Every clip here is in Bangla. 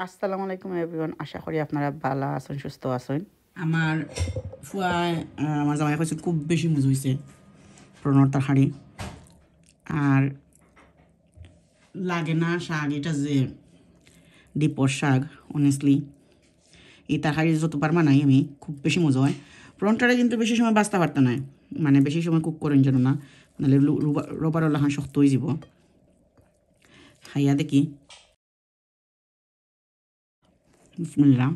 আসসালামু আলাইকুম এভরিওয়ান, আশা করি আপনারা ভালো আছেন, সুস্থ আছেন। আমার ফুয়ায় আমার জামাই কইছে খুব বেশি মজা হয়েছে প্রণর তরকারি আর লাগে না শাক এটা যে ডিপর শাক অনেস্টলি এই তরকারি যতবার বানাই আমি খুব বেশি মজা হয়। প্রণটারে কিন্তু বেশি সময় বাঁচতে পারতো না, মানে বেশি সময় কুক করেন যেন না, নাহলে রবার লাহান শক্ত হয়ে যাব। খাইয়া দেখি বিসমিল্লাহ।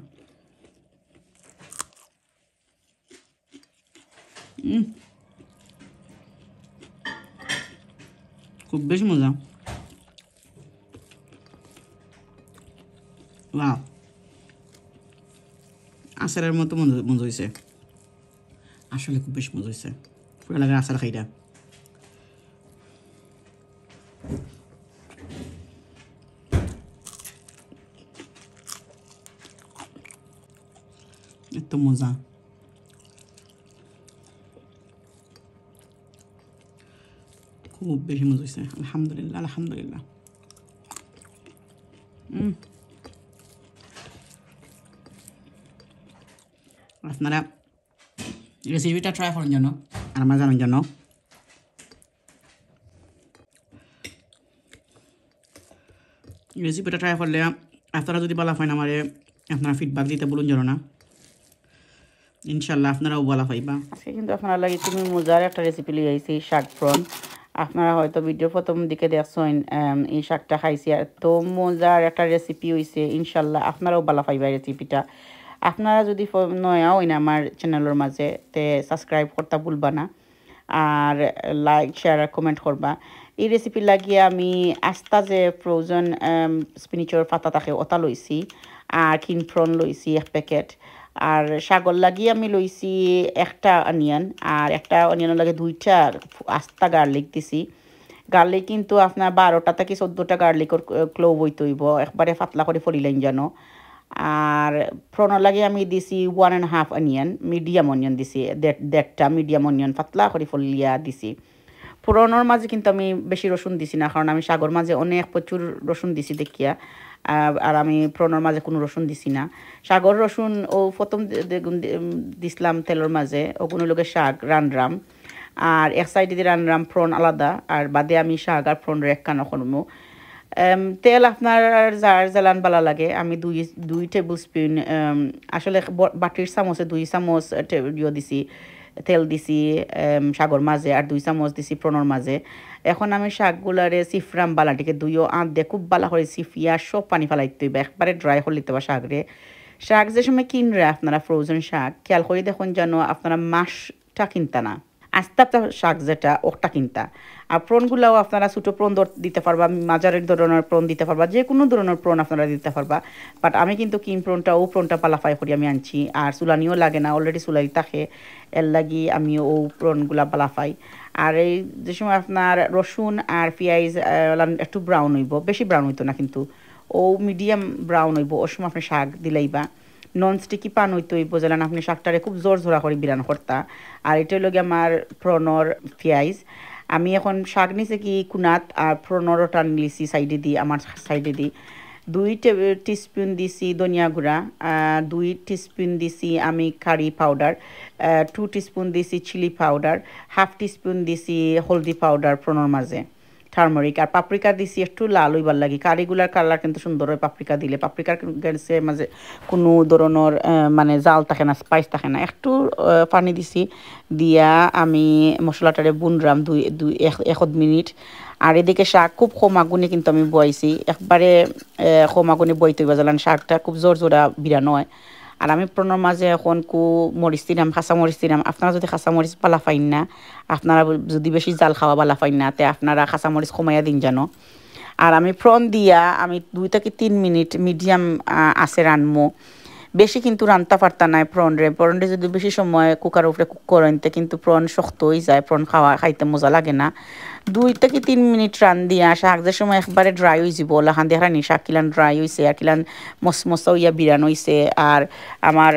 খুব বেশি মজা। ওয়াও, আচারের মতো মজা হয়েছে, আসলে খুব বেশি মজা হয়েছে। পুরো লাগে আচার খাইটা। এত মজা, খুব বেশি মজা হয়েছে। আলহামদুলিল্লাহ আলহামদুলিল্লাহ। আপনারা রেসিপিটা ট্রাই করার জন্য আর আমার জানার জন্য রেসিপিটা ট্রাই করলে আপনারা যদি বলা পাইন আমারে আপনারা ফিডব্যাক দিতে বলুন যেন না, ইনশাল্লাহ আপনারাও বলা পাইবা। আজকে কিন্তু আপনারা লাগে তুমি মজার একটা রেসিপি লিয়ে আইছি, শাক ফ্রন। আপনারা হয়তো ভিডিও প্রথম দিকে দেখছেন এই শাকটা খাইছি, আর তো মজার একটা রেসিপি হয়েছে। ইনশাল্লাহ আপনারাও ভালো পাইবা রেসিপিটা। আপনারা যদি নয়া হই না আমার চ্যানেলের মাঝে, তে সাবস্ক্রাইব করতে ভুলবা না, আর লাইক শেয়ার আর কমেন্ট করবা। এই রেসিপি লাগিয়ে আমি আস্তা যে ফ্রোজেন স্পিনিচর পাতা থাকে ওটা লইছি, আর কিন ফ্রন লইছি 1 প্যাকেট, আর শাগর লাগিয়ে আমি লইছি একটা অনিয়ন, আর একটা অনিয়নের লাগে 2টা আস্তা গার্লিক দিছি। গার্লিক কিন্তু আপনার 12টা থেকে 14টা গার্লিকর ক্লোভ হইতে হইব, একবারে পাতলা করে ফরিলেন যেন। আর ফ্রনের লাগে আমি দিছি 1.5 অনিয়ন, মিডিয়াম অনিয়ন দিছি, 1.5টা মিডিয়াম অনিয়ন পাতলা করে ফলিয়া দিছি। ফোড়নের মাঝে কিন্তু আমি বেশি রসুন দিছি না, কারণ আমি শাগর মাঝে অনেক প্রচুর রসুন দিছি দেখিয়া, আর আমি ফোড়নের মাঝে কোনো রসুন দিছি না। শাগর রসুন ও প্রথম দিছিলাম তেলের মাঝে, ওগুলো লোকের শাক রানরাম, আর এক সাইডে দিয়ে রানরাম ফ্রন আলাদা, আর বাদে আমি শাক আর ফ্রনের একখানা করবো। তেল আপনার যার জ্বালান বালা লাগে, আমি দুই টেবিল স্পুন, আসলে বাটির চামচে 2 চামচ দিছি তেল দিছি শাগর মাঝে, আর 2 চামচ দিছি ফ্রনের মাঝে। এখন আমি শাকগুলারে সিফরাম বালাটিকে 2 আঁত দিয়ে খুব বালা করে সিফিয়া সব পানি ফেলাইতে হইবে, একবারে ড্রাই করে লিতে হবে শাকরে। শাক যে সময় কিনরে আপনারা ফ্রোজেন শাক খেয়াল করে দেখুন যেন আপনারা মাসটা কিনতা না, আস্তে আস্তে শাক যেটা ওটা কিনতা। আর প্রনগুলাও আপনারা ছোটো প্রন দিতে পারবা, মাঝারের ধরনের প্রন দিতে পারবা, যে কোনো ধরনের প্রন আপনারা দিতে পারবা। বাট আমি কিন্তু কিন প্রনটা পালাফাই করি আমি আনছি, আর চুলানিও লাগে না, অলরেডি চুলাই থাকে, এর লাগি আমি প্রনগুলা পালাফাই। আর এই যে সময় আপনার রসুন আর পেঁয়াজ একটু ব্রাউন হইব, বেশি ব্রাউন হইতো না কিন্তু, মিডিয়াম ব্রাউন হইব, ওর সময় আপনি শাক দিলাইবা। নন স্টিকি পান হইতে হইব, যেন আপনি শাকটারে খুব জোর জোরা করে বিরান করতা। আর এটা হলো আমার প্রনর পেঁয়াজ। আমি এখন শাক নিচে কি কুনাত, আর প্রনরও টান নিয়েছি সাইডে দিই, আমার সাইডে দিই। 2 টিস্পুন দিছি ধনিয়া গুঁড়া, 2 টিস্পুন দিছি আমি কারি পাউডার, 2 টিস্পুন দিছি চিলি পাউডার, 1/2 টিস্পুন দিছি হলদি পাউডার প্রনর মাঝে, টার্মারিক। আর পাপরিকা দিছি একটু লাল হইবার লাগি, কারিগুলার কালার কিন্তু সুন্দর হয় পাপরিকা দিলে। পাপরিকার গেছে মাঝে কোনো ধরনের মানে জাল থাকে না, স্পাইস থাকে না। একটু পানি দিছি, দিয়া আমি মশলাটারে বুনরাম 1 মিনিট। আর এদিকে শাক খুব কম আগুনে কিন্তু আমি বয়াইছি, একবারে কম আগুনে বইতে বাজালাম, শাকটা খুব জোর জোরা বিরানো হয়। আর আমি প্রণর মাঝে এখন মরিচ দিলাম, কাঁচা মরিচ দিলাম। আপনারা যদি কাঁচা মরিচ পালা পাইন না, আপনারা যদি বেশি জাল খাওয়া বালা পাইন না, তে আপনারা কাঁচা মরিচ কমাইয়া দিন জানো। আর আমি প্রন দিয়া আমি 2 থেকে 3 মিনিট মিডিয়াম আছে রানমো, বেশি কিন্তু রান্তা পারতা নাই প্রনরে যদি বেশি সময় কুকার উপরে কুক করেন কিন্তু প্রন শক্ত হয়ে যায়, প্রন খাইতে মজা লাগে না। 2 থেকে 3 মিনিট রান দিয়া শাক যে সময় একবারে ড্রাই হয়ে যাব, লাহান দেখা নি শাক কিলান ড্রাই হয়েছে, আর কিলান মসমসা হইয়া বিরান হয়েছে। আর আমার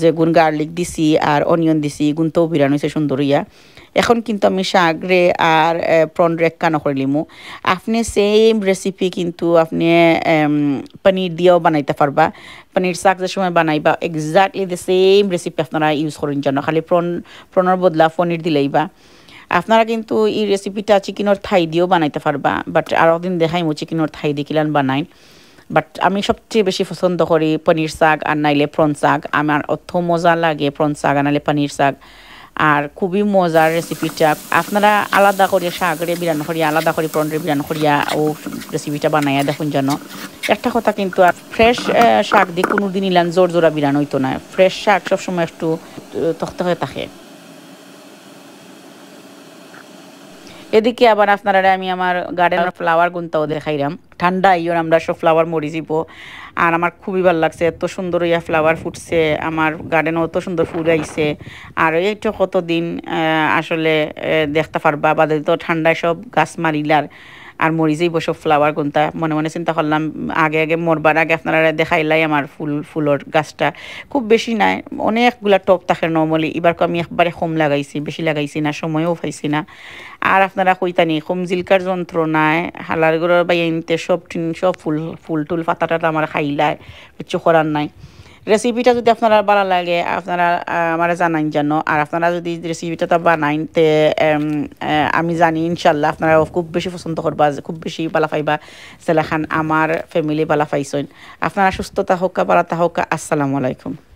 যে গার্লিক দিছি আর অনিয়ন দিছি গুণটাও বিরান হয়েছে সুন্দর হইয়া। এখন কিন্তু আমি শাক রে আর প্রন রে কানো করে লিমু আপনি সেম রেসিপি কিন্তু আপনি পনির দিয়েও বানাইতে পারবা পনির শাক যে সময় বানাইবা এক্স্যাক্টলি দ্য সেম রেসিপি আপনারা ইউজ করেন জন্য খালি প্রনের বদলা পনির দিলেইবা আপনারা কিন্তু এই রেসিপিটা চিকেনের থাই দিয়েও বানাইতে পারবা বাট আরও দিন দেখাইমু চিকেনের থাই দিয়ে কিলান বানাই বাট আমি সবচেয়ে বেশি পছন্দ করি পনির শাক আর নাইলে প্রন শাক আমার অত মজা লাগে প্রন শাক আর নাইলে পনির শাক আর খুবই মজার রেসিপিটা আপনারা আলাদা করে শাকরে বিরান করিয়া আলাদা করে প্রনরে বিরান করিয়া ও রেসিপিটা বানাইয়া দেখুন যেন একটা কথা কিন্তু ফ্রেশ শাক দিয়ে কোনো দিন ইলান জোর জোড়া বিরান হইতো না ফ্রেশ শাক সবসময় একটু তখতে হয়ে থাকে এদিকে আবার আপনারা আমি আমার গার্ডেনের ফ্লাওয়ার গুনতাও দেখাইলাম ঠান্ডা ইয়র আমরা সব ফ্লাওয়ার মরি যাব আর আমার খুবই ভালো লাগছে এত সুন্দর ইয়া ফ্লাওয়ার ফুটছে আমার গার্ডেনও অত সুন্দর ফুল আইছে আর এইটা কতদিন আসলে দেখতে পারবা বাদে তো ঠান্ডায় সব গাছ মারিলার আর মরি যাইব সব ফ্লাওয়ার গুনতা মনে মনে চিন্তা করলাম আগে আগে মরবার আগে আপনারা দেখাইলাই আমার ফুলের গাছটা খুব বেশি নাই অনেকগুলা টপ থাকে নর্মালি এবার আমি একবারে কম লাগাইছি বেশি লাগাইছি না সময়ও পাইছি না আর আপনারা কইতানি কম জিলকার যন্ত্রণায় হালার গড়ের বাইনতে সব ফুল টুল পাতা টাতা আমার খাইলায় কিছু করার নাই রেসিপিটা যদি আপনারা ভালো লাগে আপনারা আমার জানাইন জানো আর আপনারা যদি রেসিপিটা বানাইন তে আমি জানি ইনশাল্লাহ আপনারা খুব বেশি পছন্দ করবা খুব বেশি ভালো পাইবা সেলাখান আমার ফ্যামিলি ভালো পাইছেন আপনারা সুস্থতা হোক ভালো থাকুক আসসালামু আলাইকুম